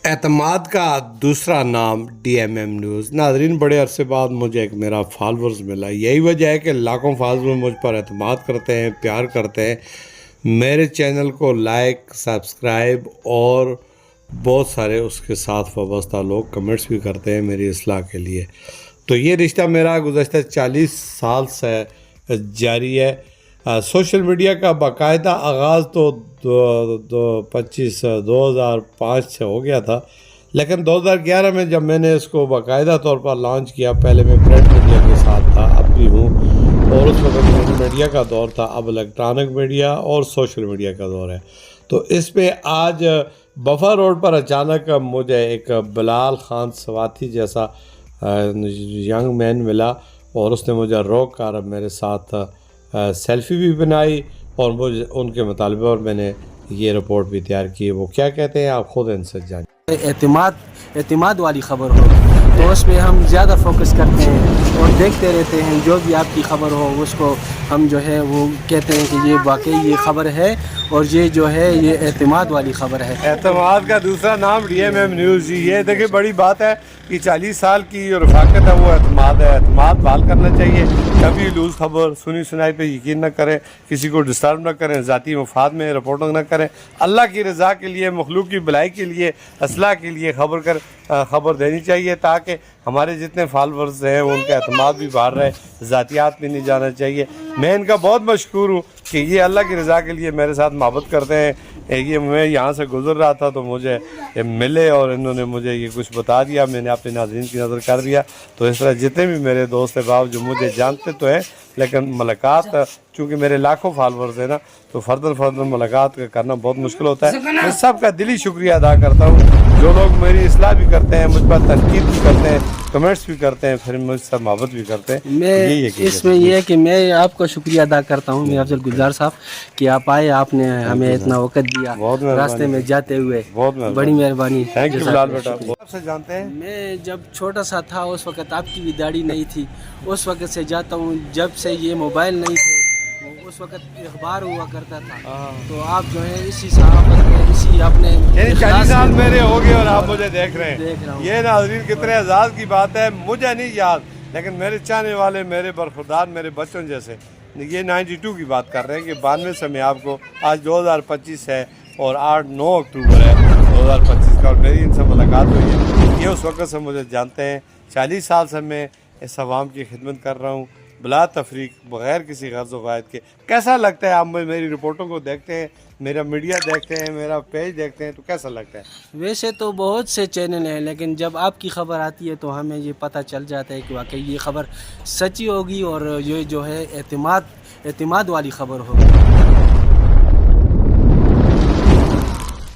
اعتماد کا دوسرا نام DMM نیوز۔ ناظرین، بڑے عرصے بعد مجھے ایک میرا فالورز ملا، یہی وجہ ہے کہ لاکھوں فالورز مجھ پر اعتماد کرتے ہیں، پیار کرتے ہیں، میرے چینل کو لائک، سبسکرائب اور بہت سارے اس کے ساتھ وابستہ لوگ کمنٹس بھی کرتے ہیں میری اصلاح کے لیے۔ تو یہ رشتہ میرا گزشتہ 40 سال سے جاری ہے۔ سوشل میڈیا کا باقاعدہ آغاز تو 2005 سے ہو گیا تھا، لیکن 2011 میں جب میں نے اس کو باقاعدہ طور پر لانچ کیا، پہلے میں پرنٹ میڈیا کے ساتھ تھا، اب بھی ہوں، اور اس وقت پرنٹ میڈیا کا دور تھا، اب الیکٹرانک میڈیا اور سوشل میڈیا کا دور ہے۔ تو اس پہ آج بفر روڈ پر اچانک مجھے ایک بلال خان سواتی جیسا ینگ مین ملا، اور اس نے مجھے روک کر میرے ساتھ سیلفی بھی بنائی، اور مجھے ان کے مطالبے اور میں نے یہ رپورٹ بھی تیار کی۔ وہ کیا کہتے ہیں آپ خود ان سے جانیں۔ اعتماد والی خبر ہو تو اس پہ ہم زیادہ فوکس کرتے ہیں اور دیکھتے رہتے ہیں، جو بھی آپ کی خبر ہو اس کو ہم جو ہے وہ کہتے ہیں کہ یہ واقعی یہ خبر ہے اور یہ جو ہے یہ اعتماد والی خبر ہے۔ اعتماد کا دوسرا نام DMM نیوز جی۔ یہ دیکھیں بڑی بات ہے کہ 40 سال کی جو رفاقت ہے وہ اعتماد ہے۔ اعتماد بحال کرنا چاہیے، کبھی لوز خبر سنی سنائی پہ یقین نہ کریں، کسی کو ڈسٹرب نہ کریں، ذاتی مفاد میں رپورٹنگ نہ کریں، اللہ کی رضا کے لیے، مخلوق کی بھلائی کے لیے، اصلاح کے لیے خبر دینی چاہیے، تاکہ ہمارے جتنے فالورز ہیں ان کا اعتماد بھی باہر رہے، ذاتیات بھی نہیں جانا چاہیے۔ میں ان کا بہت مشکور ہوں کہ یہ اللہ کی رضا کے لیے میرے ساتھ محبت کرتے ہیں۔ یہ میں یہاں سے گزر رہا تھا تو مجھے ملے اور انہوں نے مجھے یہ کچھ بتا دیا، میں نے اپنے ناظرین کی نظر کر دیا۔ تو اس طرح جتنے بھی میرے دوست احباب جو مجھے جانتے تو ہیں، لیکن ملاقات چونکہ میرے لاکھوں فالورز ہیں نا، تو فرداً ملاقات کرنا بہت مشکل ہوتا ہے۔ میں سب کا دلی شکریہ ادا کرتا ہوں، جو لوگ میری اصلاح بھی کرتے ہیں، مجھ پر تنقید بھی کرتے ہیں، کمنٹس بھی کرتے ہیں، پھر مجھ سے محبت بھی کرتے ہیں۔ اس میں یہ ہے کہ میں آپ کو شکریہ ادا کرتا ہوں میاں افضل گلزار صاحب کہ آپ آئے، آپ نے ہمیں اتنا وقت دیا راستے میں جاتے ہوئے، بڑی مہربانی۔ تھینک یو بلال بیٹا۔ آپ سے جانتے ہیں میں جب چھوٹا سا تھا اس وقت آپ کی بھی داڑھی نہیں تھی، اس وقت سے جاتا ہوں، جب سے یہ موبائل نہیں تھے اس وقت اخبار ہوا کرتا تھا، تو آپ جو ہے اسی صحافت میں اسی اپنے 40 سال میرے ہو گئے اور آپ مجھے دیکھ رہے ہیں۔ یہ ناظرین کتنے اعزاز کی بات ہے، مجھے نہیں یاد لیکن میرے چاہنے والے، میرے برخوردار، میرے بچوں جیسے یہ 92 کی بات کر رہے ہیں کہ 92 سے میں آپ کو آج 2025 ہے اور 9 اکتوبر ہے 2025 کا، اور میری ان سے ملاقات ہوئی ہے۔ یہ اس وقت سے مجھے جانتے ہیں، 40 سال سے میں اس عوام کی خدمت کر رہا ہوں بلا تفریق، بغیر کسی غرض و غائط کے۔ کیسا لگتا ہے آپ میری رپورٹوں کو دیکھتے ہیں، میرا میڈیا دیکھتے ہیں، میرا پیج دیکھتے ہیں تو کیسا لگتا ہے؟ ویسے تو بہت سے چینل ہیں، لیکن جب آپ کی خبر آتی ہے تو ہمیں یہ پتہ چل جاتا ہے کہ واقعی یہ خبر سچی ہوگی اور یہ جو ہے اعتماد والی خبر ہوگی۔